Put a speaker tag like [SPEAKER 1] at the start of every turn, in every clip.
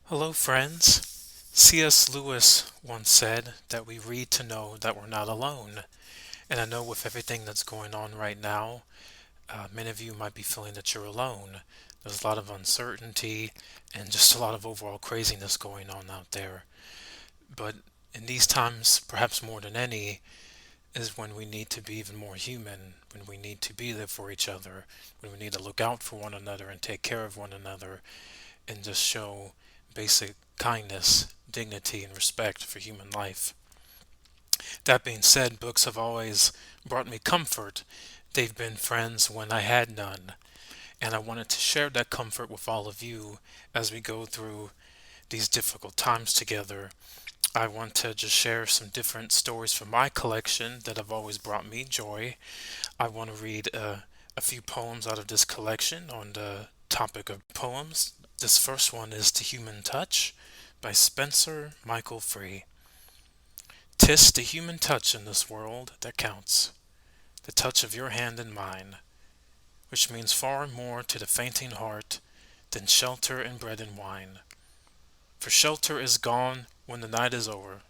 [SPEAKER 1] Hello, friends. C.S. Lewis once said that we read to know that we're not alone. And I know with everything that's going on right now, many of you might be feeling that you're alone. There's a lot of uncertainty and just a lot of overall craziness going on out there. But in these times, perhaps more than any, is when we need to be even more human, when we need to be there for each other, when we need to look out for one another and take care of one another and just show basic kindness, dignity, and respect for human life. That being said, books have always brought me comfort. They've been friends when I had none, and I wanted to share that comfort with all of you as we go through these difficult times together. I want to just share some different stories from my collection that have always brought me joy. I want to read a few poems out of this collection on the topic of poems. This first one is To Human Touch by Spencer Michael Free. 'Tis the human touch in this world that counts, the touch of your hand in mine, which means far more to the fainting heart than shelter and bread and wine. For shelter is gone when the night is over,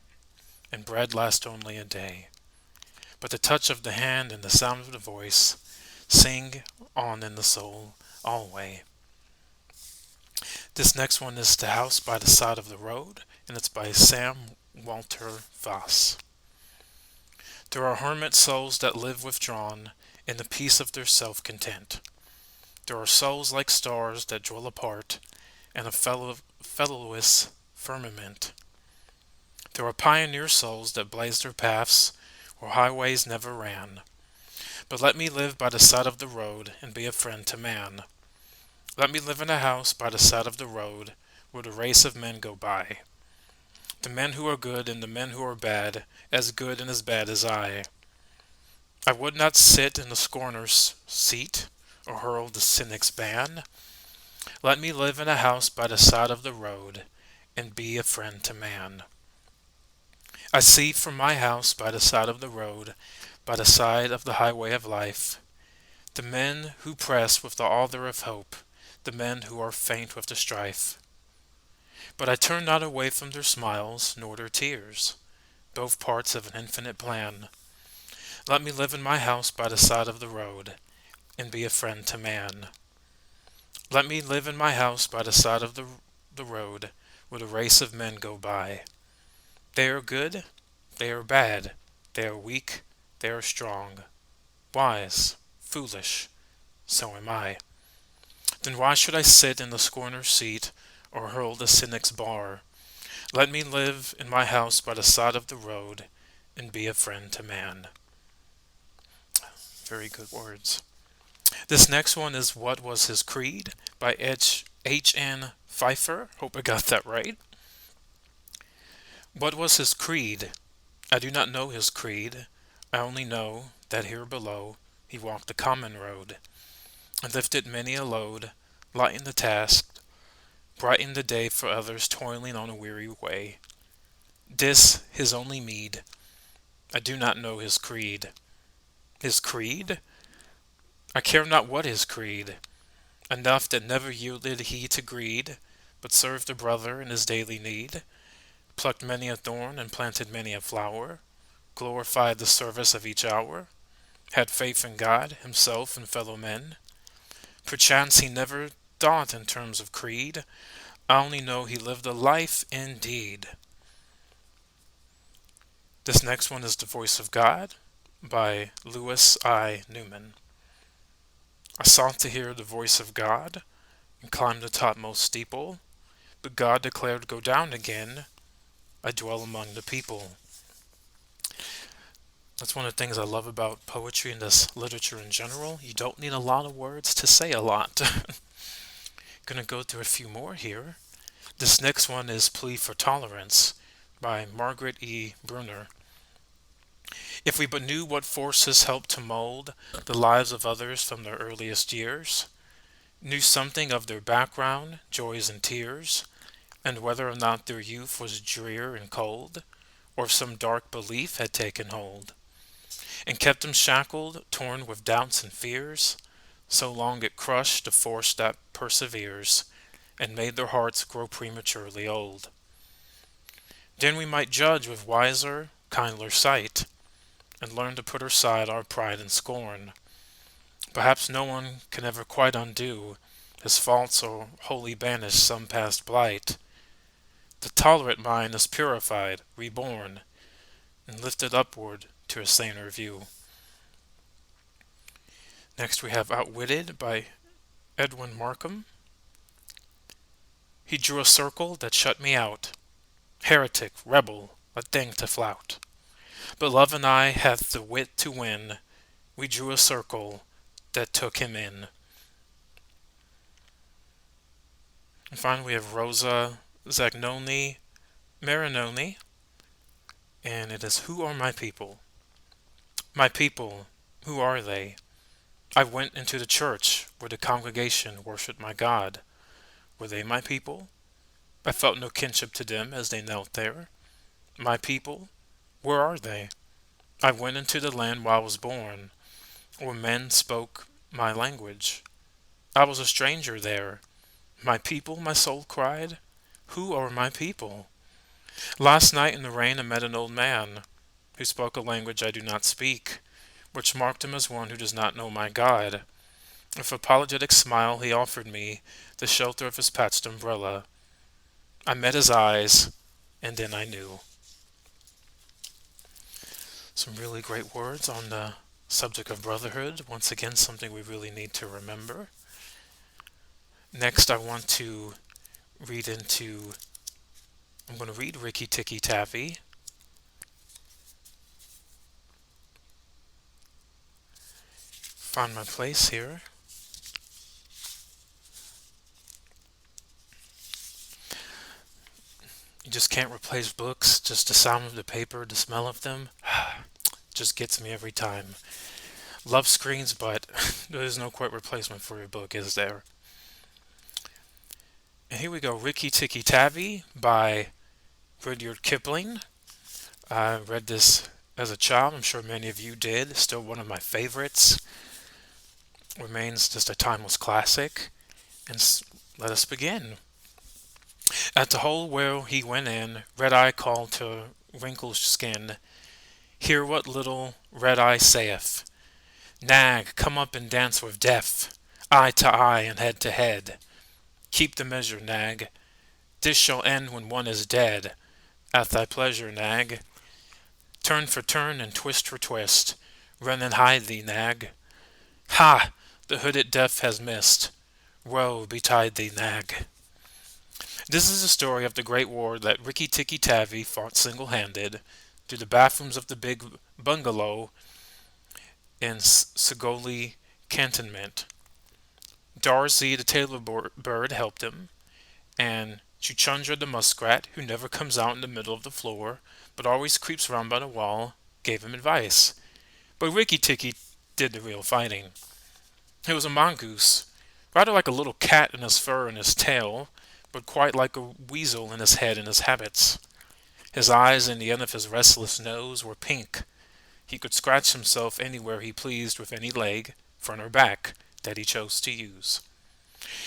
[SPEAKER 1] and bread lasts only a day. But the touch of the hand and the sound of the voice sing on in the soul alway. This next one is The House by the Side of the Road, and it's by Sam Walter Foss. There are hermit souls that live withdrawn in the peace of their self-content. There are souls like stars that dwell apart in a fellowless firmament. There are pioneer souls that blaze their paths where highways never ran. But let me live by the side of the road and be a friend to man. Let me live in a house by the side of the road where the race of men go by. The men who are good and the men who are bad, as good and as bad as I. I would not sit in the scorner's seat or hurl the cynic's ban. Let me live in a house by the side of the road and be a friend to man. I see from my house by the side of the road, by the side of the highway of life, the men who press with the alder of hope, the men who are faint with the strife. But I turn not away from their smiles nor their tears, both parts of an infinite plan. Let me live in my house by the side of the road, and be a friend to man. Let me live in my house by the side of the road, where the race of men go by. They are good, they are bad, they are weak, they are strong, wise, foolish, so am I. Then why should I sit in the scorner's seat, or hurl the cynic's bar? Let me live in my house by the side of the road, and be a friend to man. Very good words. This next one is What Was His Creed by H.N. Pfeiffer. Hope I got that right. What was his creed? I do not know his creed. I only know that here below he walked the common road, and lifted many a load, lightened the task, brightened the day for others toiling on a weary way. This his only meed. I do not know his creed. His creed? I care not what his creed. Enough that never yielded he to greed, but served a brother in his daily need, plucked many a thorn and planted many a flower, glorified the service of each hour, had faith in God, himself, and fellow men. Perchance he never thought in terms of creed. I only know he lived a life indeed. This next one is The Voice of God by Lewis I. Newman. I sought to hear the voice of God and climbed the topmost steeple, but God declared, Go down again. I dwell among the people. That's one of the things I love about poetry and this literature in general. You don't need a lot of words to say a lot. Gonna go through a few more here. This next one is Plea for Tolerance by Margaret E. Bruner. If we but knew what forces help to mold the lives of others from their earliest years, knew something of their background, joys and tears, and whether or not their youth was drear and cold, or if some dark belief had taken hold, and kept them shackled, torn with doubts and fears, so long it crushed the force that perseveres, and made their hearts grow prematurely old. Then we might judge with wiser, kindler sight, and learn to put aside our pride and scorn. Perhaps no one can ever quite undo his faults or wholly banish some past blight. The tolerant mind is purified, reborn, and lifted upward to a saner view. Next we have Outwitted by Edwin Markham. He drew a circle that shut me out. Heretic, rebel, a thing to flout. But love and I hath the wit to win. We drew a circle that took him in. And finally we have Rosa Zagnoni Marinoni, and it is Who are my people? My people, who are they? I went into the church where the congregation worshipped my God. Were they my people? I felt no kinship to them as they knelt there. My people, where are they? I went into the land where I was born, where men spoke my language. I was a stranger there. My people, my soul cried, who are my people? Last night in the rain I met an old man who spoke a language I do not speak, which marked him as one who does not know my God. With apologetic smile he offered me the shelter of his patched umbrella. I met his eyes, and then I knew. Some really great words on the subject of brotherhood. Once again, something we really need to remember. Next, I'm going to read Rikki Tikki Tavi. Find my place here. You just can't replace books, just the sound of the paper, the smell of them, just gets me every time. Love screens, but there's no quite replacement for your book, is there? And here we go, Rikki Tikki Tavi by Rudyard Kipling. I read this as a child, I'm sure many of you did. It's still one of my favorites. Remains just a timeless classic. And let us begin. At the hole where he went in, Red Eye called to wrinkled skin, hear what little Red Eye saith. Nag, come up and dance with Death, eye to eye and head to head. Keep the measure, Nag. This shall end when one is dead. At thy pleasure, Nag. Turn for turn and twist for twist. Run and hide thee, Nag. Ha! The hooded Death has missed. Woe betide thee, Nag. This is the story of the great war that Rikki Tikki Tavi fought single-handed through the bathrooms of the big bungalow in Segoli Cantonment. Darzi the tailor bird helped him, and Chuchundra the muskrat, who never comes out in the middle of the floor, but always creeps around by the wall, gave him advice. But Rikki Tikki did the real fighting. He was a mongoose, rather like a little cat in his fur and his tail, but quite like a weasel in his head and his habits. His eyes and the end of his restless nose were pink. He could scratch himself anywhere he pleased with any leg, front or back, that he chose to use.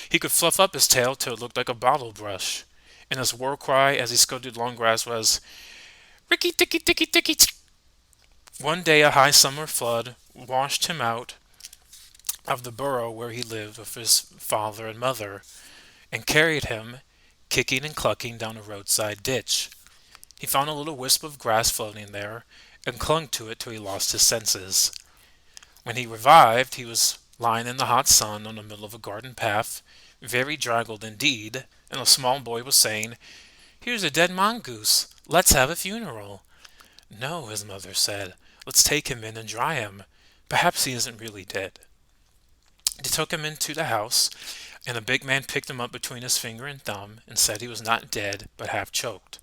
[SPEAKER 1] He could fluff up his tail till it looked like a bottle brush, and his war cry as he scudded long grass was, Rikki Tikki Tikki Tikki. One day a high summer flood washed him out of the burrow where he lived with his father and mother, and carried him, kicking and clucking, down a roadside ditch. He found a little wisp of grass floating there, and clung to it till he lost his senses. When he revived, he was lying in the hot sun on the middle of a garden path, very draggled indeed, and a small boy was saying, Here's a dead mongoose. Let's have a funeral. No, his mother said. Let's take him in and dry him. Perhaps he isn't really dead. They took him into the house, and the big man picked him up between his finger and thumb and said he was not dead, but half choked.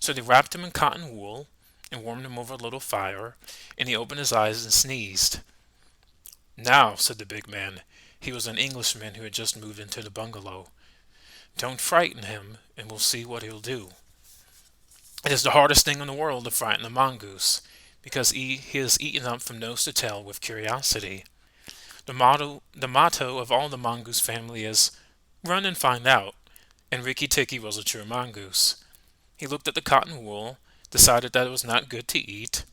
[SPEAKER 1] So they wrapped him in cotton wool and warmed him over a little fire, and he opened his eyes and sneezed. Now, said the big man, he was an Englishman who had just moved into the bungalow. Don't frighten him, and we'll see what he'll do. It is the hardest thing in the world to frighten a mongoose, because he is eaten up from nose to tail with curiosity. The motto of all the mongoose family is, Run and find out. And Rikki Tikki was a true mongoose. He looked at the cotton wool, decided that it was not good to eat,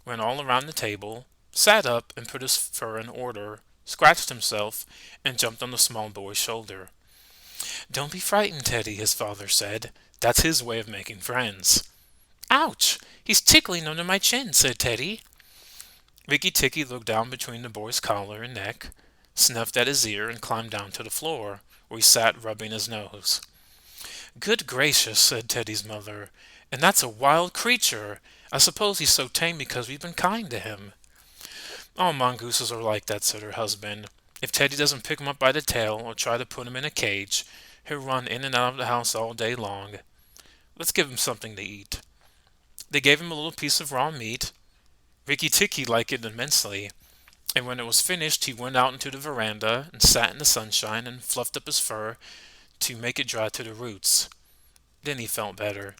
[SPEAKER 1] went all around the table, sat up and put his fur in order, scratched himself, and jumped on the small boy's shoulder. Don't be frightened, Teddy, his father said. That's his way of making friends. Ouch! He's tickling under my chin, said Teddy. Rikki Tikki looked down between the boy's collar and neck, snuffed at his ear, and climbed down to the floor, where he sat rubbing his nose. Good gracious, said Teddy's mother, and that's a wild creature. I suppose he's so tame because we've been kind to him. All mongooses are like that, said her husband. If Teddy doesn't pick him up by the tail or try to put him in a cage, he'll run in and out of the house all day long. Let's give him something to eat. They gave him a little piece of raw meat. Rikki Tikki liked it immensely, and when it was finished he went out into the veranda and sat in the sunshine and fluffed up his fur to make it dry to the roots. Then he felt better.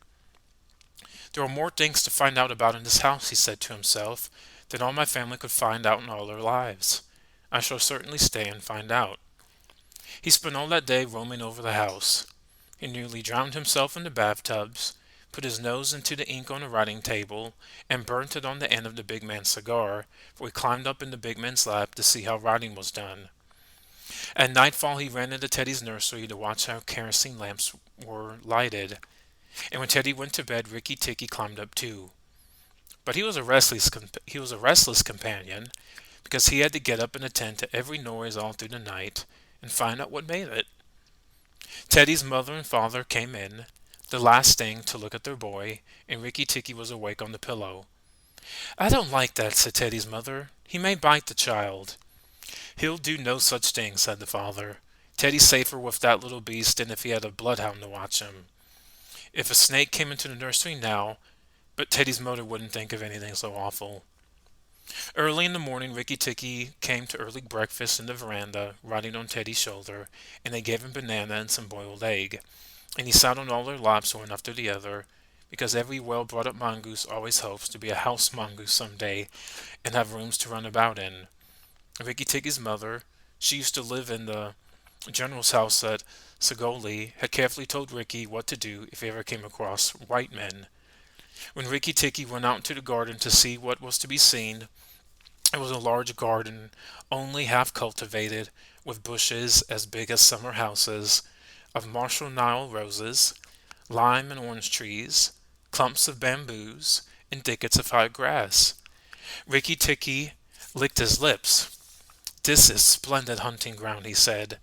[SPEAKER 1] There are more things to find out about in this house, he said to himself, than all my family could find out in all their lives. I shall certainly stay and find out. He spent all that day roaming over the house. He nearly drowned himself in the bathtubs, put his nose into the ink on the writing table, and burnt it on the end of the big man's cigar, for he climbed up in the big man's lap to see how writing was done. At nightfall he ran into Teddy's nursery to watch how kerosene lamps were lighted, and when Teddy went to bed Rikki Tikki climbed up too. But he was a restless companion, because he had to get up and attend to every noise all through the night, and find out what made it. Teddy's mother and father came in, the last thing to look at their boy, and Rikki Tikki was awake on the pillow. I don't like that, said Teddy's mother. He may bite the child. He'll do no such thing, said the father. Teddy's safer with that little beast than if he had a bloodhound to watch him. If a snake came into the nursery now, but Teddy's mother wouldn't think of anything so awful. Early in the morning Rikki Tikki came to early breakfast in the veranda, riding on Teddy's shoulder, and they gave him banana and some boiled egg, and he sat on all their laps one after the other, because every well-brought-up mongoose always hopes to be a house mongoose some day and have rooms to run about in. Rikki Tikki's mother, she used to live in the general's house at Sagoli, had carefully told Rikki what to do if he ever came across white men. When Rikki Tikki went out into the garden to see what was to be seen, it was a large garden, only half cultivated, with bushes as big as summer houses, of Marshall Nile roses, lime and orange trees, clumps of bamboos, and thickets of high grass. Rikki Tikki licked his lips. This is splendid hunting ground, he said,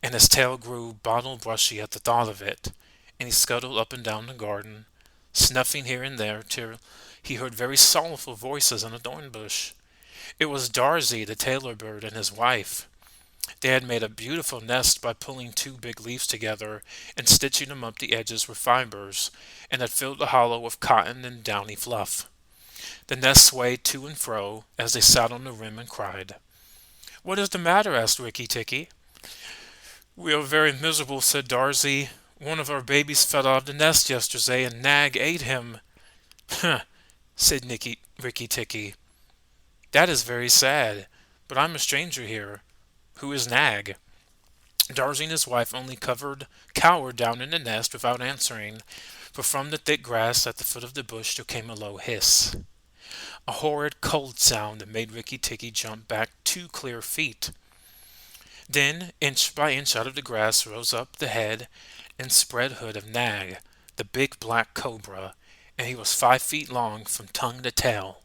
[SPEAKER 1] and his tail grew bottle-brushy at the thought of it, and he scuttled up and down the garden, snuffing here and there till he heard very sorrowful voices in a thorn bush. It was Darzee, the tailor bird, and his wife. They had made a beautiful nest by pulling two big leaves together and stitching them up the edges with fibers, and had filled the hollow with cotton and downy fluff. The nest swayed to and fro as they sat on the rim and cried. What is the matter? Asked Rikki Tikki. We are very miserable, said Darzee. One of our babies fell out of the nest yesterday, and Nag ate him. Huh, said Rikki Tikki. That is very sad, but I'm a stranger here. Who is Nag? Darzee and his wife only cowered down in the nest without answering, for from the thick grass at the foot of the bush there came a low hiss. A horrid cold sound that made Rikki Tikki jump back 2 clear feet. Then, inch by inch out of the grass rose up the head and spread hood of Nag, the big black cobra, and he was 5 feet long from tongue to tail.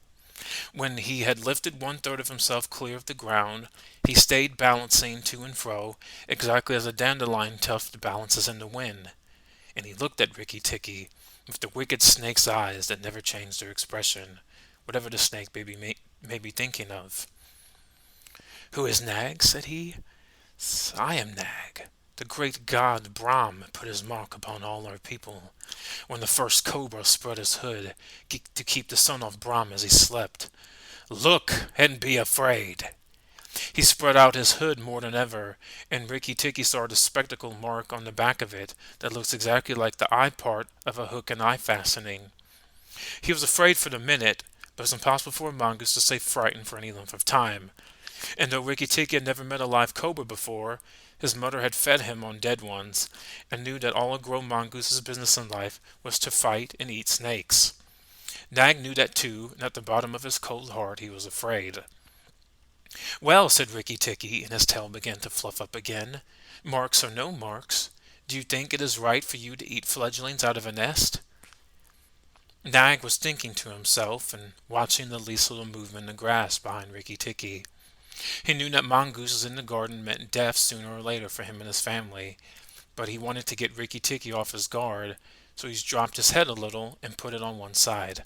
[SPEAKER 1] When he had lifted 1/3 of himself clear of the ground, he stayed balancing to and fro, exactly as a dandelion tuft balances in the wind, and he looked at Rikki Tikki with the wicked snake's eyes that never changed their expression, whatever the snake may be thinking of. Who is Nag? Said he. I am Nag. The great god Brahm put his mark upon all our people, when the first cobra spread his hood to keep the sun off Brahm as he slept. Look and be afraid. He spread out his hood more than ever, and Rikki Tikki saw the spectacle mark on the back of it that looks exactly like the eye part of a hook and eye fastening. He was afraid for the minute, but it was impossible for a mongoose to stay frightened for any length of time. And though Rikki Tikki had never met a live cobra before, His mother had fed him on dead ones, and knew that all a grown mongoose's business in life was to fight and eat snakes. Nag knew that too, and at the bottom of his cold heart he was afraid. "Well," said Rikki Tikki, and his tail began to fluff up again, "marks or no marks, do you think it is right for you to eat fledglings out of a nest?" Nag was thinking to himself and watching the least little movement in the grass behind Rikki Tikki. He knew that mongooses in the garden meant death sooner or later for him and his family, but he wanted to get Rikki Tikki off his guard, so he dropped his head a little and put it on one side.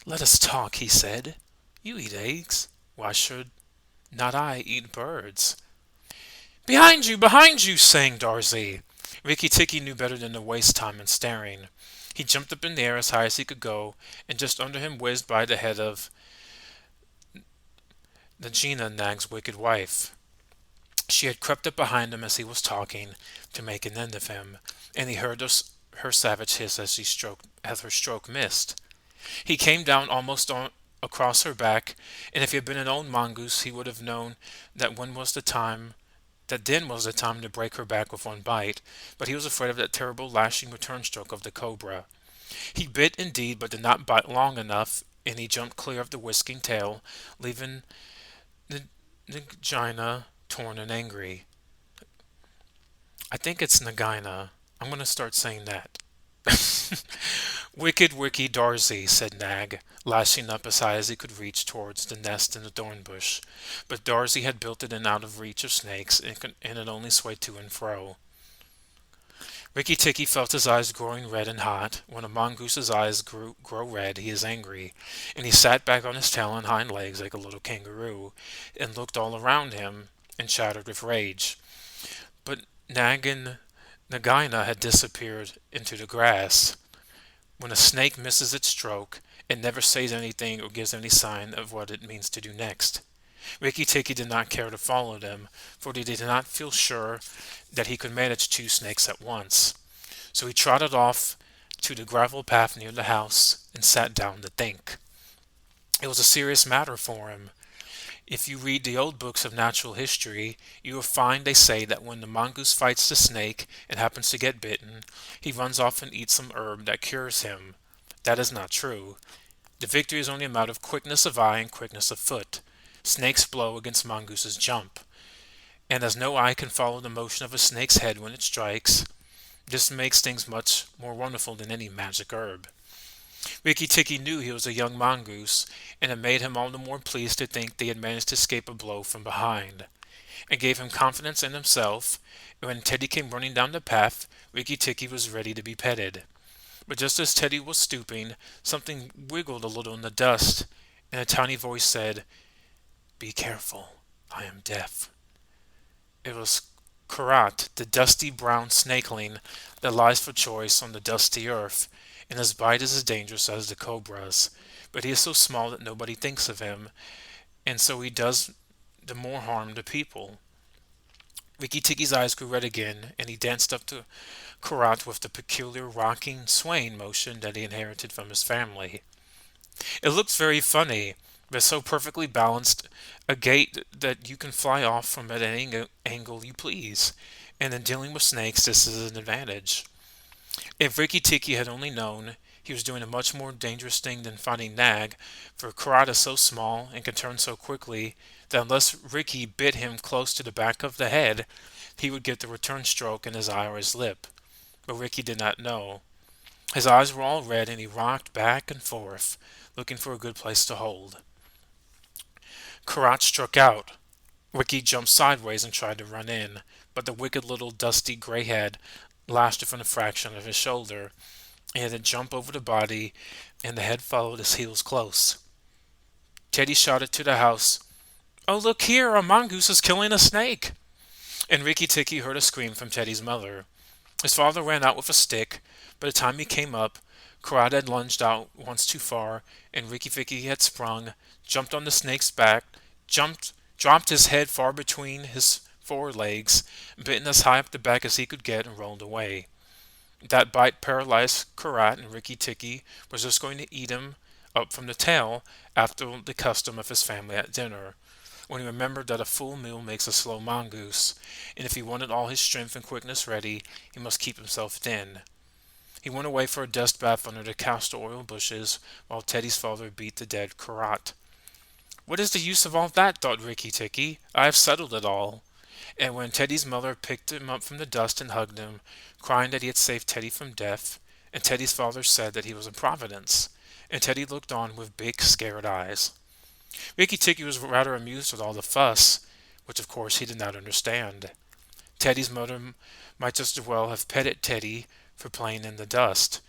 [SPEAKER 1] "Let us talk," he said. "You eat eggs. Why should not I eat birds?" "Behind you! Behind you!" sang Darzee. Rikki Tikki knew better than to waste time in staring. He jumped up in the air as high as he could go, and just under him whizzed by the head of the Gina, Nag's wicked wife. She had crept up behind him as he was talking, to make an end of him, and he heard her savage hiss as her stroke missed. He came down almost across her back, and if he had been an old mongoose, he would have known that then was the time to break her back with one bite, but he was afraid of that terrible lashing return stroke of the cobra. He bit indeed, but did not bite long enough, and he jumped clear of the whisking tail, leaving the Nagina torn and angry. I think it's Nagina. I'm going to start saying that. "Wicked, wicked Darzee," said Nag, lashing up as high as he could reach towards the nest in the thorn bush. But Darzee had built it in out of reach of snakes, and it only swayed to and fro. Rikki Tikki felt his eyes growing red and hot. When a mongoose's eyes grow red, he is angry, and he sat back on his tail and hind legs like a little kangaroo, and looked all around him, and chattered with rage. But Nag and Nagina had disappeared into the grass. When a snake misses its stroke, it never says anything or gives any sign of what it means to do next. Rikki Tikki did not care to follow them, for he did not feel sure that he could manage two snakes at once. So he trotted off to the gravel path near the house and sat down to think. It was a serious matter for him. If you read the old books of natural history, you will find they say that when the mongoose fights the snake and happens to get bitten, he runs off and eats some herb that cures him. That is not true. The victory is only a matter of quickness of eye and quickness of foot. Snakes blow against mongooses jump, and as no eye can follow the motion of a snake's head when it strikes, this makes things much more wonderful than any magic herb. Rikki Tikki knew he was a young mongoose, and it made him all the more pleased to think they had managed to escape a blow from behind. It gave him confidence in himself, and when Teddy came running down the path, Rikki Tikki was ready to be petted. But just as Teddy was stooping, something wiggled a little in the dust, and a tiny voice said, "Be careful, I am deaf." It was Karat, the dusty brown snakeling that lies for choice on the dusty earth, and his bite is as dangerous as the cobra's. But he is so small that nobody thinks of him, and so he does the more harm to people. Rikki Tikki's eyes grew red again, and he danced up to Karat with the peculiar rocking, swaying motion that he inherited from his family. It looks very funny, but so perfectly balanced a gait that you can fly off from at any angle you please, and in dealing with snakes this is an advantage. If Rikki Tikki had only known, he was doing a much more dangerous thing than fighting Nag, for Karat is so small and can turn so quickly that unless Rikki bit him close to the back of the head, he would get the return stroke in his eye or his lip. But Rikki did not know. His eyes were all red, and he rocked back and forth, looking for a good place to hold. Karat struck out. Rikki jumped sideways and tried to run in, but the wicked little dusty gray head lashed within a fraction of his shoulder. He had to jump over the body, and the head followed his heels close. Teddy shouted to the house, "Oh, look here, a mongoose is killing a snake!" And Rikki Tikki heard a scream from Teddy's mother. His father ran out with a stick. By the time he came up, Karat had lunged out once too far, and Rikki Tikki had sprung, jumped on the snake's back, dropped his head far between his forelegs, bitten as high up the back as he could get, and rolled away. That bite paralyzed Karat, and Rikki Tikki was just going to eat him up from the tail, after the custom of his family at dinner, when he remembered that a full meal makes a slow mongoose, and if he wanted all his strength and quickness ready, he must keep himself thin. He went away for a dust bath under the castor oil bushes, while Teddy's father beat the dead Karat. What is the use of all that? Thought Rikki Tikki. I have settled it all. And when Teddy's mother picked him up from the dust and hugged him, crying that he had saved Teddy from death, and Teddy's father said that he was a providence, and Teddy looked on with big, scared eyes. Rikki Tikki was rather amused with all the fuss, which of course he did not understand. Teddy's mother might just as well have petted Teddy for playing in the dust.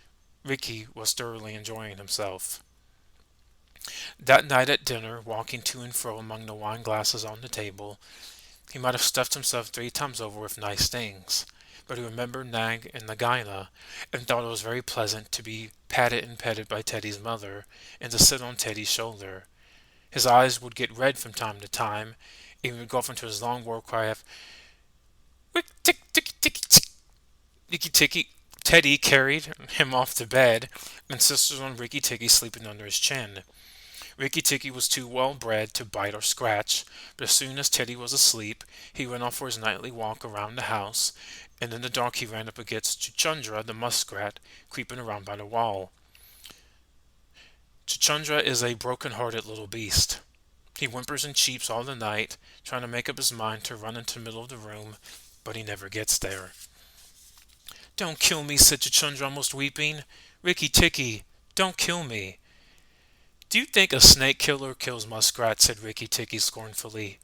[SPEAKER 1] Rikki was thoroughly enjoying himself. That night at dinner, walking to and fro among the wine glasses on the table, he might have stuffed himself 3 times over with nice things, but he remembered Nag and Nagaina, and thought it was very pleasant to be patted and petted by Teddy's mother, and to sit on Teddy's shoulder. His eyes would get red from time to time, and he would go off into his long war cry of "Wick tick tick tick tick." Rikki Tikki Teddy carried him off to bed, and insisted on Rikki Tikki sleeping under his chin. Rikki Tikki was too well bred to bite or scratch, but as soon as Teddy was asleep, he went off for his nightly walk around the house, and in the dark he ran up against Chuchundra the muskrat, creeping around by the wall. Chuchundra is a broken-hearted little beast. He whimpers and cheeps all the night, trying to make up his mind to run into the middle of the room, but he never gets there. "Don't kill me," said Chuchundra, almost weeping. "Rikki Tikki, don't kill me." "Do you think a snake killer kills muskrats?" said Rikki Tikki scornfully.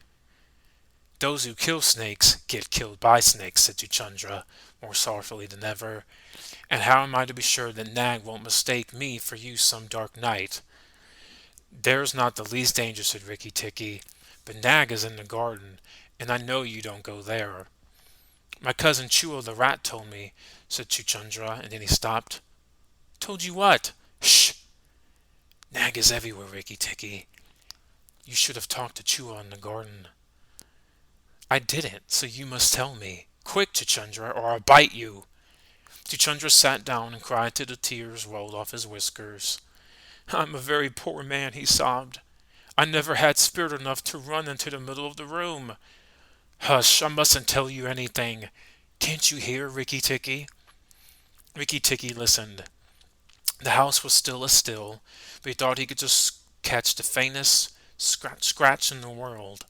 [SPEAKER 1] "Those who kill snakes get killed by snakes," said Chuchundra, more sorrowfully than ever. "And how am I to be sure that Nag won't mistake me for you some dark night?" "There's not the least danger," said Rikki Tikki, "but Nag is in the garden, and I know you don't go there." "My cousin Chua the rat told me," said Chuchundra, and then he stopped. "Told you what?" "Shh! Nag is everywhere, Rikki Tikki. You should have talked to Chua in the garden." "I didn't, so you must tell me. Quick, Chuchundra, or I'll bite you." Chuchundra sat down and cried till the tears rolled off his whiskers. "I'm a very poor man," he sobbed. "I never had spirit enough to run into the middle of the room." "Hush, I mustn't tell you anything. Can't you hear, Rikki Tikki?" Rikki Tikki listened. The house was still as still, but he thought he could just catch the faintest scratch in the world.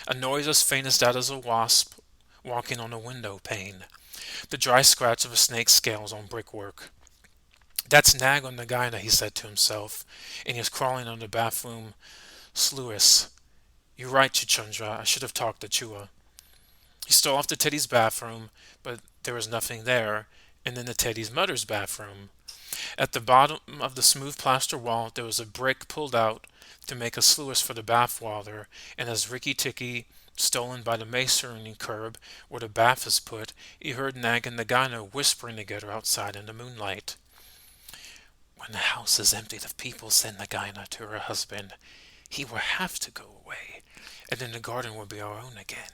[SPEAKER 1] A noise as faint as that of a wasp walking on a window pane. The dry scratch of a snake's scales on brickwork. "That's Nag on Nagaina," he said to himself, and he was crawling on the bathroom sluice. "You're right, Chuchundra. I should have talked to Chua." He stole off to Teddy's bathroom, but there was nothing there, and then to Teddy's mother's bathroom. At the bottom of the smooth plaster wall there was a brick pulled out to make a sluice for the bath water, and as Rikki Tikki stolen by the masonry curb where the bath is put, he heard Nag and Nagaina whispering together outside in the moonlight. "When the house is emptied of people," said Nagaina to her husband, "he will have to go away, and then the garden will be our own again.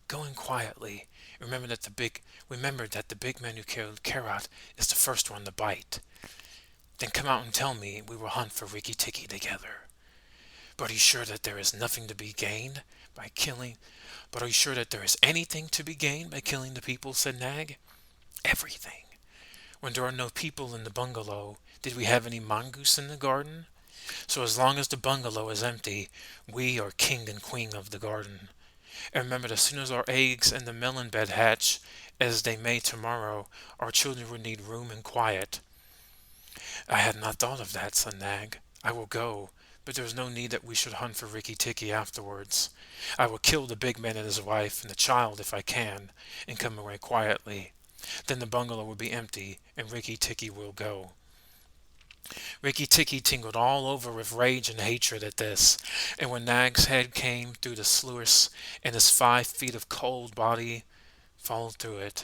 [SPEAKER 1] Go in quietly. Remember that the big man who killed Karat is the first one to bite. Then come out and tell me. We will hunt for Rikki Tikki together. But are you sure that there is nothing to be gained by killing? But are you sure that there is anything to be gained by killing the people?" said Nag. "Everything. When there are no people in the bungalow, did we have any mongoose in the garden? So as long as the bungalow is empty, we are king and queen of the garden. And remember that as soon as our eggs in the melon bed hatch, as they may tomorrow, our children will need room and quiet." "I had not thought of that," said Nag. "I will go, but there is no need that we should hunt for Rikki Tikki afterwards. I will kill the big man and his wife and the child if I can, and come away quietly. Then the bungalow will be empty, and Rikki Tikki will go." Rikki Tikki tingled all over with rage and hatred at this, and when Nag's head came through the sluice, and his 5 feet of cold body followed through it.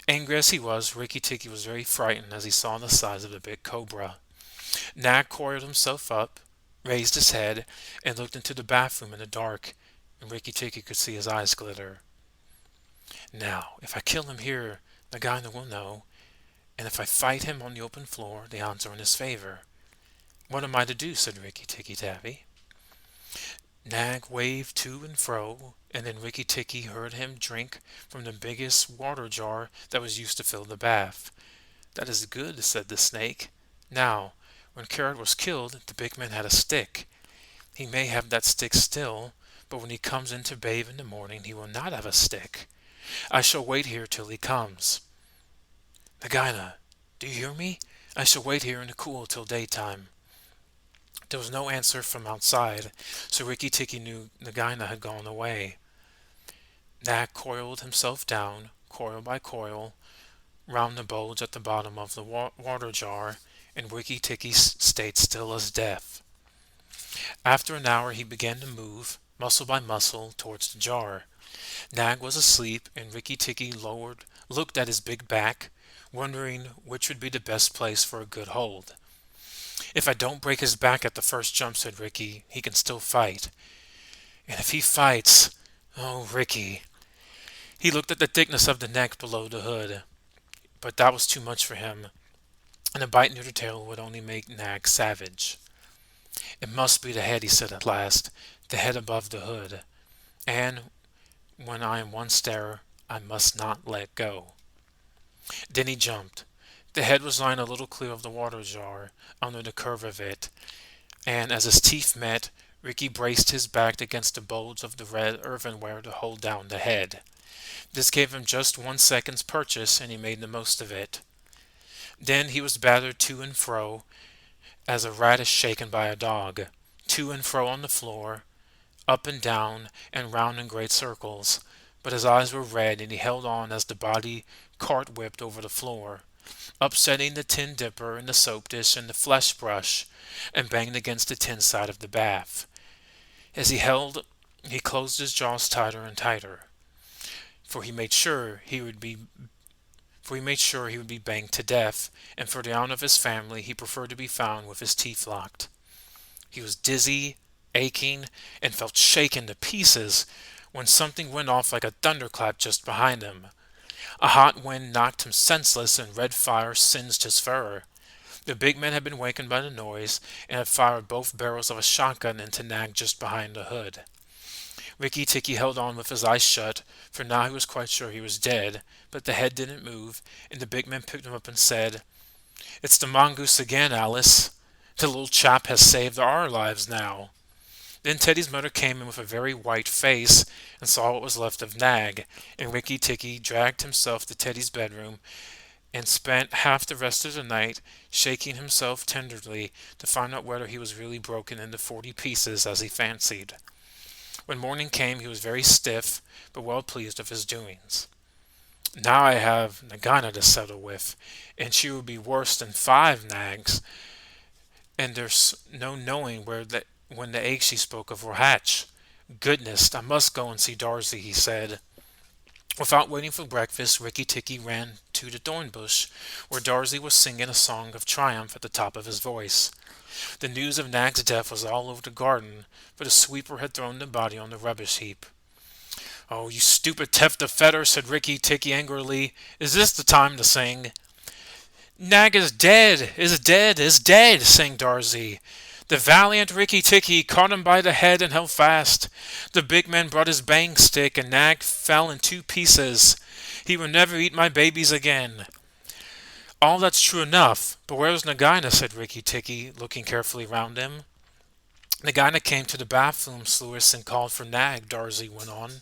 [SPEAKER 1] Angry as he was, Rikki Tikki was very frightened as he saw the size of the big cobra. Nag coiled himself up, raised his head, and looked into the bathroom in the dark, and Rikki Tikki could see his eyes glitter. "Now, if I kill him here, Nagaina will know, and if I fight him on the open floor, the odds are in his favor. What am I to do?" said Rikki Tikki Tavi. Nag waved to and fro, and then Rikki Tikki heard him drink from the biggest water jar that was used to fill the bath. "That is good," said the snake. "Now, when Carrot was killed, the big man had a stick. He may have that stick still, but when he comes in to bathe in the morning, he will not have a stick. I shall wait here till he comes. Nagaina, do you hear me? I shall wait here in the cool till daytime." There was no answer from outside, so Rikki Tikki knew Nagaina had gone away. Nag coiled himself down, coil by coil, round the bulge at the bottom of the water jar, and Rikki Tikki stayed still as death. After an hour he began to move, muscle by muscle, towards the jar. Nag was asleep, and Rikki Tikki looked at his big back, wondering which would be the best place for a good hold. "If I don't break his back at the first jump," said Rikki, "he can still fight. And if he fights, oh, Rikki." He looked at the thickness of the neck below the hood, but that was too much for him, and a bite near the tail would only make Nag savage. "It must be the head," he said at last, "the head above the hood. And when I am once there, I must not let go." Then he jumped. The head was lying a little clear of the water jar, under the curve of it, and as his teeth met, Rikki braced his back against the bulge of the red earthenware to hold down the head. This gave him just 1 second's purchase, and he made the most of it. Then he was battered to and fro, as a rat is shaken by a dog, to and fro on the floor, up and down, and round in great circles, but his eyes were red, and he held on as the body cart-whipped over the floor, upsetting the tin dipper and the soap dish and the flesh brush, and banged against the tin side of the bath. As he held, he closed his jaws tighter and tighter, for he made sure he would be banged to death, and for the honor of his family he preferred to be found with his teeth locked. He was dizzy, aching, and felt shaken to pieces when something went off like a thunderclap just behind him. A hot wind knocked him senseless, and red fire singed his fur. The big man had been wakened by the noise, and had fired both barrels of a shotgun into Nag just behind the hood. Rikki Tikki held on with his eyes shut, for now he was quite sure he was dead, but the head didn't move, and the big man picked him up and said, "It's the mongoose again, Alice. The little chap has saved our lives now." Then Teddy's mother came in with a very white face and saw what was left of Nag, and Rikki Tikki dragged himself to Teddy's bedroom and spent half the rest of the night shaking himself tenderly to find out whether he was really broken into 40 pieces as he fancied. When morning came he was very stiff, but well pleased of his doings. "Now I have Nagaina to settle with, and she will be worse than 5 Nags, and there's no knowing when the eggs she spoke of will hatch. Goodness, I must go and see Darsy," he said. Without waiting for breakfast, Rikki Tikki ran to the thorn bush, where Darsy was singing a song of triumph at the top of his voice. The news of Nag's death was all over the garden, for the sweeper had thrown the body on the rubbish heap. "Oh, you stupid theft of feather," said Rikki Tikki angrily. "Is this the time to sing?" "Nag is dead, is dead, is dead," sang Darsy. "The valiant Rikki Tikki caught him by the head and held fast. The big man brought his bang stick, and Nag fell in 2 pieces. He will never eat my babies again." "All that's true enough, but where's Nagaina?" said Rikki Tikki, looking carefully round him. "Nagaina came to the bathroom sluice and called for Nag," Darsy went on,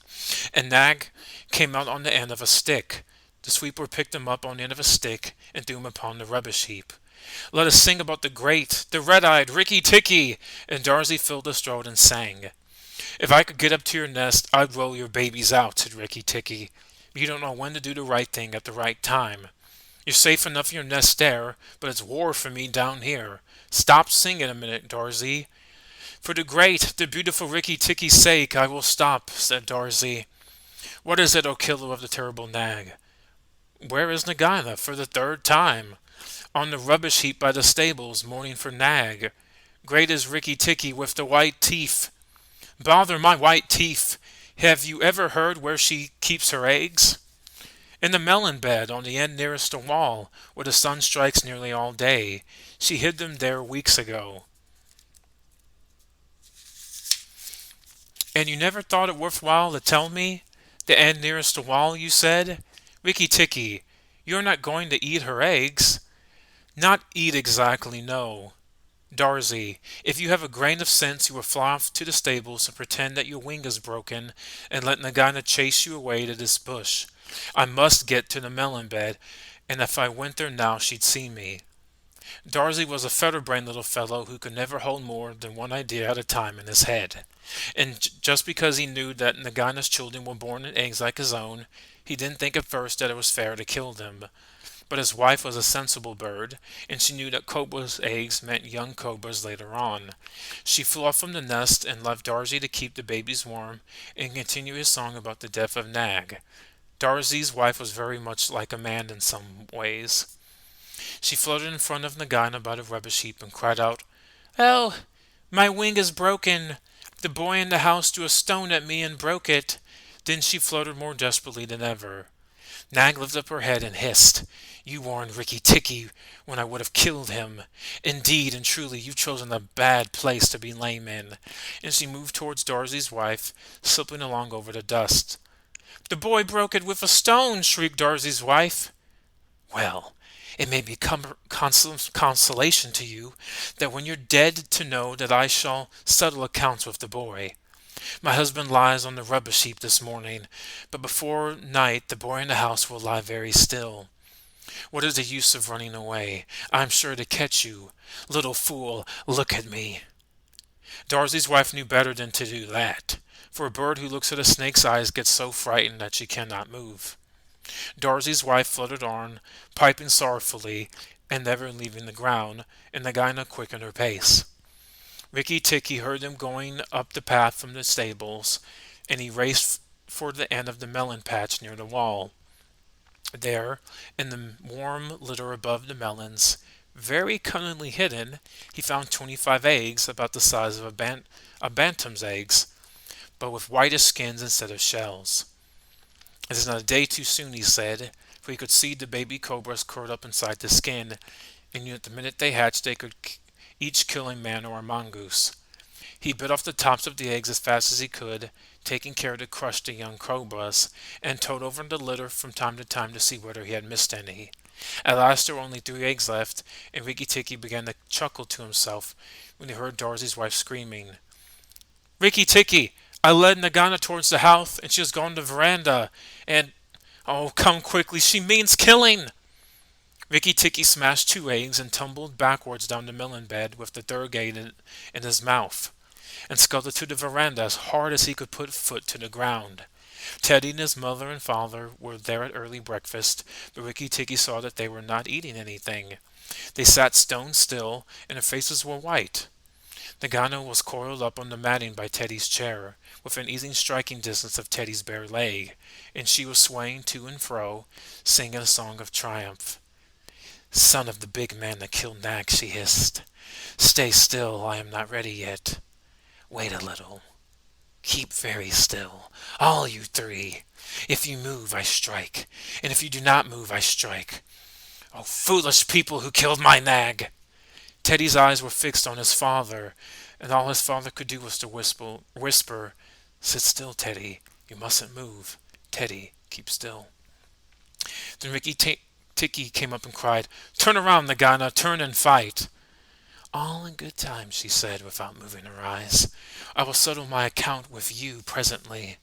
[SPEAKER 1] "and Nag came out on the end of a stick. The sweeper picked him up on the end of a stick and threw him upon the rubbish heap. Let us sing about the great, the red-eyed Rikki Tikki!" And Darsy filled his throat and sang. "If I could get up to your nest, I'd roll your babies out," said Rikki Tikki. "But you don't know when to do the right thing at the right time. You're safe enough in your nest there, but it's war for me down here. Stop singing a minute, Darsy." "For the great, the beautiful Rikki Tikki's sake, I will stop," said Darsy. "What is it, O killer of the terrible Nag?" "Where is Nagaina, for the 3rd time?" "On the rubbish heap by the stables, mourning for Nag. Great is Rikki Tikki with the white teeth." "Bother my white teeth! Have you ever heard where she keeps her eggs?" "In the melon bed on the end nearest the wall, where the sun strikes nearly all day. She hid them there weeks ago." And you never thought it worthwhile to tell me? The end nearest the wall, you said? Rikki Tikki, you're not going to eat her eggs. Not eat exactly, no. Darzy, if you have a grain of sense, you will fly off to the stables and pretend that your wing is broken and let Nagaina chase you away to this bush. I must get to the melon bed, and if I went there now, she'd see me. Darzy was a feather-brained little fellow who could never hold more than one idea at a time in his head. And just because he knew that Nagaina's children were born in eggs like his own, he didn't think at first that it was fair to kill them. But his wife was a sensible bird, and she knew that cobras' eggs meant young cobras later on. She flew off from the nest and left Darzy to keep the babies warm and continue his song about the death of Nag. Darzy's wife was very much like a man in some ways. She floated in front of Nagaina by the rubbish heap and cried out, "Oh, my wing is broken! The boy in the house threw a stone at me and broke it." Then she floated more desperately than ever. Nag lifted up her head and hissed, "You warned Rikki Tikki when I would have killed him. Indeed and truly you've chosen a bad place to be lame in." And she moved towards Darzy's wife, slipping along over the dust. "The boy broke it with a stone!" shrieked Darzy's wife. "Well, it may be consolation to you that when you're dead to know that I shall settle accounts with the boy. My husband lies on the rubbish heap this morning, but before night the boy in the house will lie very still. What is the use of running away? I am sure to catch you. Little fool, look at me." Darzy's wife knew better than to do that, for a bird who looks at a snake's eyes gets so frightened that she cannot move. Darzy's wife floated on, piping sorrowfully, and never leaving the ground, and Nagaina quickened her pace. Rikki Tikki heard them going up the path from the stables, and he raced for the end of the melon patch near the wall. There, in the warm litter above the melons, very cunningly hidden, he found 25 eggs about the size of a bantam's eggs, but with whitish skins instead of shells. "It is not a day too soon," he said, for he could see the baby cobras curled up inside the skin, and knew that the minute they hatched they could each kill a man or a mongoose. He bit off the tops of the eggs as fast as he could, taking care to crush the young cobras, and toed over the litter from time to time to see whether he had missed any. At last there were only 3 eggs left, and Rikki Tikki began to chuckle to himself when he heard Darzy's wife screaming, "Rikki Tikki, I led Nagaina towards the house, and she has gone to the veranda, and... oh, come quickly, she means killing!" Rikki Tikki smashed 2 eggs and tumbled backwards down the melon bed with the 3rd egg in his mouth, and scudded to the veranda as hard as he could put foot to the ground. Teddy and his mother and father were there at early breakfast, but Rikki Tikki saw that they were not eating anything. They sat stone still, and their faces were white. Nagaina was coiled up on the matting by Teddy's chair, within easy striking distance of Teddy's bare leg, and she was swaying to and fro, singing a song of triumph. "Son of the big man that killed Nag," she hissed. "Stay still, I am not ready yet. Wait a little. Keep very still, all you 3. If you move, I strike, and if you do not move, I strike. Oh, foolish people who killed my Nag!" Teddy's eyes were fixed on his father, and all his father could do was to whisper, "Sit still, Teddy. You mustn't move. Teddy, keep still." Then Rikki Tikki came up and cried, "Turn around, Nagaina, turn and fight." "All in good time," she said, without moving her eyes. "I will settle my account with you presently."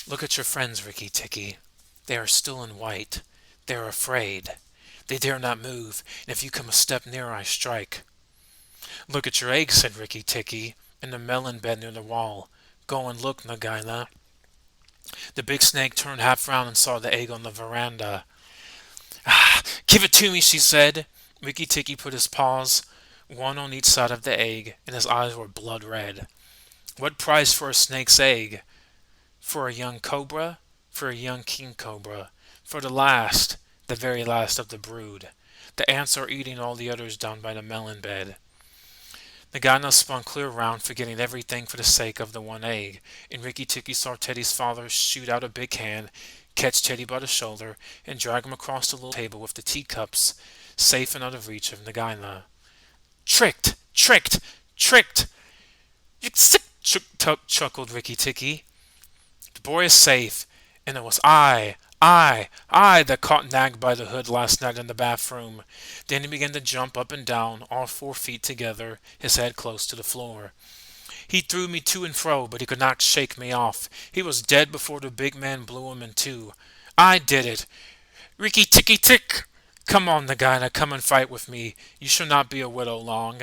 [SPEAKER 1] "Look at your friends, Rikki Tikki. They are still in white. They are afraid. They dare not move, and if you come a step nearer, I strike." "Look at your eggs," said Rikki Tikki, "in the melon bed near the wall. Go and look, Nagaina." The big snake turned half round and saw the egg on the veranda. "Ah, give it to me," she said. Rikki Tikki put his paws, one on each side of the egg, and his eyes were blood red. What price for a snake's egg? For a young cobra? For a young king cobra? For the very last of the brood. The ants are eating all the others down by the melon bed. Nagaina spun clear round, forgetting everything for the sake of the one egg, and Rikki Tikki saw Teddy's father shoot out a big hand, catch Teddy by the shoulder, and drag him across the little table with the teacups, safe and out of reach of Nagaina. Tricked! Tricked! Tricked! You sick! Chuckled Rikki Tikki. The boy is safe, and it was I that caught Nag by the hood last night in the bathroom. Then he began to jump up and down, all 4 feet together, his head close to the floor. He threw me to and fro, but he could not shake me off. He was dead before the big man blew him in two. I did it! Rikki Tikki Tick! Come on, Nagaina, come and fight with me. You shall not be a widow long.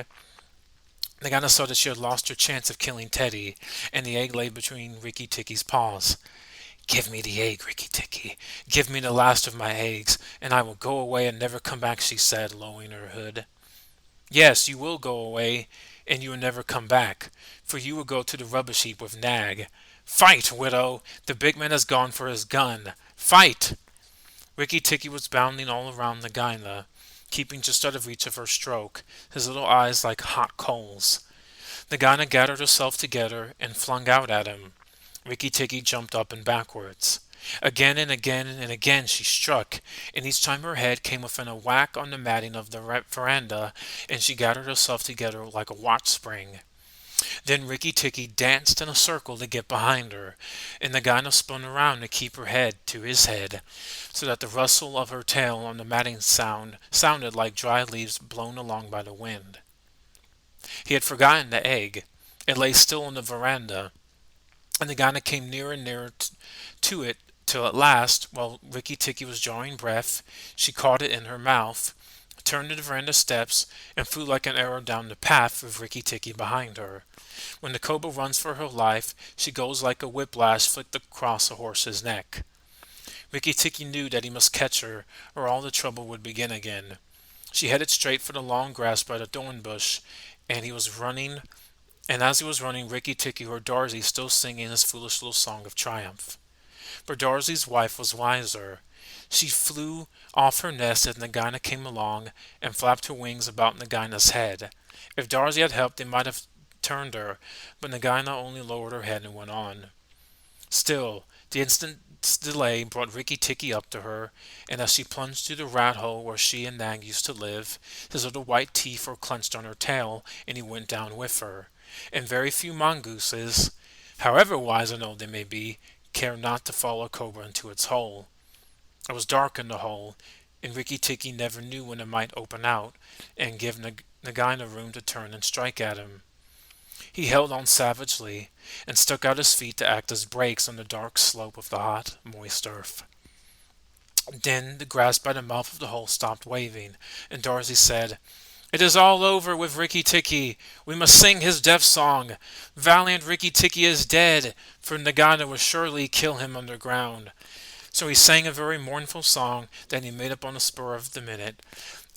[SPEAKER 1] Nagaina saw that she had lost her chance of killing Teddy, and the egg lay between Rikki Tikki's paws. Give me the egg, Rikki Tikki. Give me the last of my eggs, and I will go away and never come back, she said, lowering her hood. Yes, you will go away, and you will never come back, for you will go to the rubbish heap with Nag. Fight, widow! The big man has gone for his gun. Fight! Rikki Tikki was bounding all around Nagaina, keeping just out of reach of her stroke, his little eyes like hot coals. Nagaina gathered herself together and flung out at him. Rikki Tikki jumped up and backwards. Again and again and again she struck, and each time her head came within a whack on the matting of the veranda, and she gathered herself together like a watch spring. Then Rikki Tikki danced in a circle to get behind her, and Nagaina spun around to keep her head to his head, so that the rustle of her tail on the matting sounded like dry leaves blown along by the wind. He had forgotten the egg. It lay still on the veranda, and Nagaina came nearer and nearer to it, till at last, while Rikki Tikki was drawing breath, she caught it in her mouth, turned to the veranda steps, and flew like an arrow down the path with Rikki Tikki behind her. When the cobra runs for her life, she goes like a whiplash flicked across a horse's neck. Rikki Tikki knew that he must catch her, or all the trouble would begin again. She headed straight for the long grass by the thorn bush, and as he was running, Rikki Tikki heard Darzee still singing his foolish little song of triumph. But Darzee's wife was wiser. She flew off her nest as Nagaina came along, and flapped her wings about Nagaina's head. If Darzee had helped, they might have turned her, but Nagaina only lowered her head and went on. Still, the instant's delay brought Rikki Tikki up to her, and as she plunged through the rat hole where she and Nag used to live, his little white teeth were clenched on her tail, and he went down with her. And very few mongooses, however wise and old they may be, care not to follow a cobra into its hole. It was dark in the hole, and Rikki Tikki never knew when it might open out, and give Nagaina room to turn and strike at him. He held on savagely, and stuck out his feet to act as brakes on the dark slope of the hot, moist earth. Then the grass by the mouth of the hole stopped waving, and Darzee said, "It is all over with Rikki Tikki. We must sing his death song. Valiant Rikki Tikki is dead, for Nagaina will surely kill him underground." So he sang a very mournful song that he made up on the spur of the minute,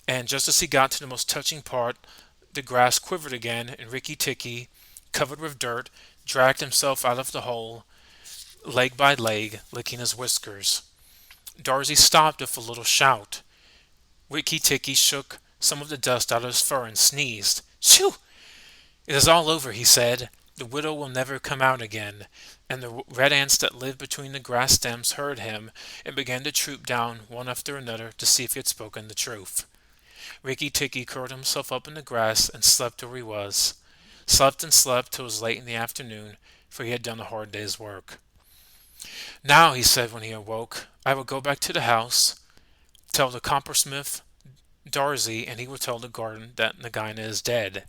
[SPEAKER 1] and just as he got to the most touching part, the grass quivered again, and Rikki Tikki, covered with dirt, dragged himself out of the hole, leg by leg, licking his whiskers. Darzee stopped with a little shout. Rikki Tikki shook some of the dust out of his fur and sneezed. "Shoo! It is all over," he said. "The widow will never come out again." And the red ants that lived between the grass stems heard him, and began to troop down one after another to see if he had spoken the truth. Rikki Tikki curled himself up in the grass and slept where he was. Slept and slept till it was late in the afternoon, for he had done a hard day's work. "Now," he said when he awoke, "I will go back to the house, tell the coppersmith Darzee, and he will tell the garden that Nagaina is dead."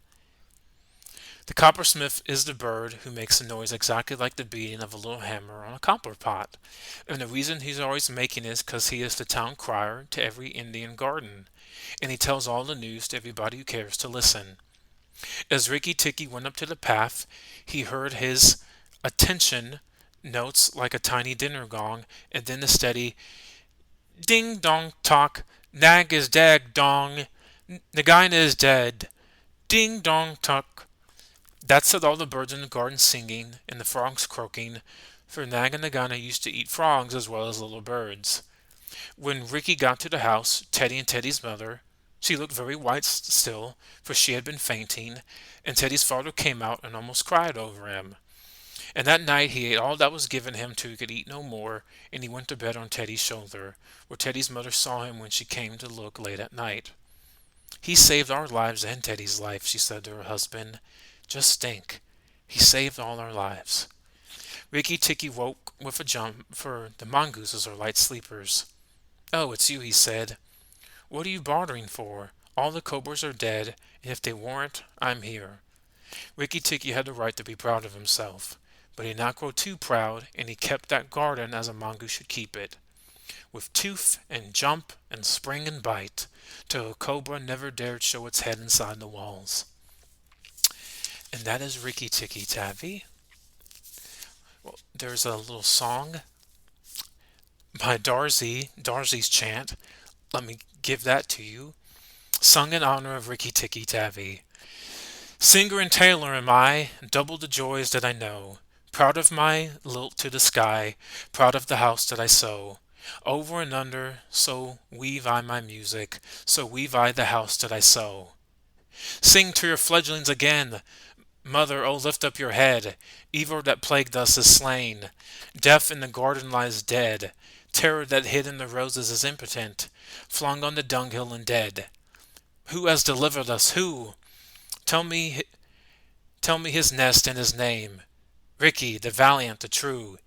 [SPEAKER 1] The coppersmith is the bird who makes a noise exactly like the beating of a little hammer on a copper pot, and the reason he's always making it is because he is the town crier to every Indian garden, and he tells all the news to everybody who cares to listen. As Rikki Tikki went up to the path, he heard his attention notes like a tiny dinner gong, and then the steady ding dong tock. Nag is dead, dong. Nagaina is dead. Ding dong tock. That set all the birds in the garden singing, and the frogs croaking, for Nag and Nagaina used to eat frogs as well as little birds. When Rikki got to the house, Teddy and Teddy's mother, she looked very white still, for she had been fainting, and Teddy's father came out and almost cried over him. And that night he ate all that was given him till he could eat no more, and he went to bed on Teddy's shoulder, where Teddy's mother saw him when she came to look late at night. He saved our lives and Teddy's life, she said to her husband. Just think. He saved all our lives. Rikki Tikki woke with a jump, for the mongooses are light sleepers. Oh, it's you, he said. What are you bartering for? All the cobras are dead, and if they weren't, I'm here. Rikki Tikki had the right to be proud of himself, but he did not grow too proud, and he kept that garden as a mongoose should keep it, with tooth and jump and spring and bite, till a cobra never dared show its head inside the walls. And that is Rikki Tikki Tavi. Well, there's a little song by Darzy's Chant. Let me give that to you. Sung in honor of Rikki Tikki Tavi. Singer and tailor am I, double the joys that I know. Proud of my lilt to the sky, proud of the house that I sew. Over and under, so weave I my music, so weave I the house that I sew. Sing to your fledglings again, mother, oh lift up your head. Evil that plagued us is slain. Death in the garden lies dead. Terror that hid in the roses is impotent, flung on the dunghill and dead. Who has delivered us? Who? Tell me, tell me his nest and his name. Rikki, the valiant, the true.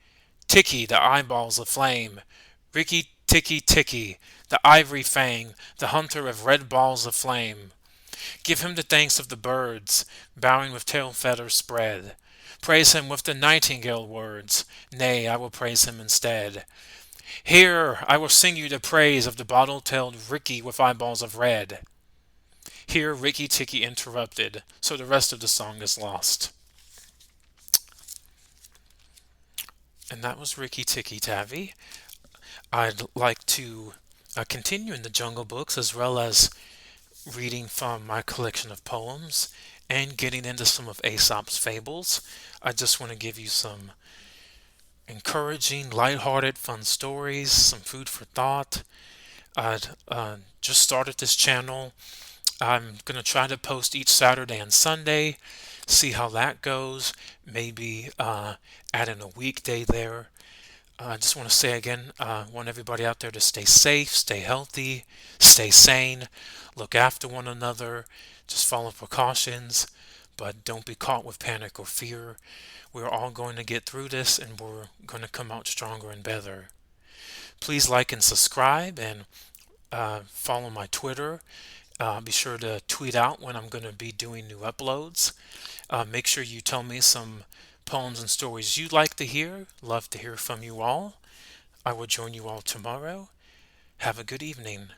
[SPEAKER 1] Tikki, the eyeballs of flame. Rikki Tikki Tikki, the ivory fang, the hunter of red balls of flame. Give him the thanks of the birds, bowing with tail feathers spread. Praise him with the nightingale words, nay, I will praise him instead. Here, I will sing you the praise of the bottle-tailed Rikki with eyeballs of red. Here Rikki Tikki interrupted, so the rest of the song is lost. And that was Rikki Tikki Tavi. I'd like to continue in the Jungle Books as well as reading from my collection of poems and getting into some of Aesop's fables. I just want to give you some encouraging, lighthearted, fun stories, some food for thought. I'd just started this channel. I'm going to try to post each Saturday and Sunday, see how that goes, maybe add in a weekday there. I just want to say again, I want everybody out there to stay safe, stay healthy, stay sane, look after one another, just follow precautions, but don't be caught with panic or fear. We're all going to get through this and we're going to come out stronger and better. Please like and subscribe and follow my Twitter. Be sure to tweet out when I'm going to be doing new uploads. Make sure you tell me some poems and stories you'd like to hear. Love to hear from you all. I will join you all tomorrow. Have a good evening.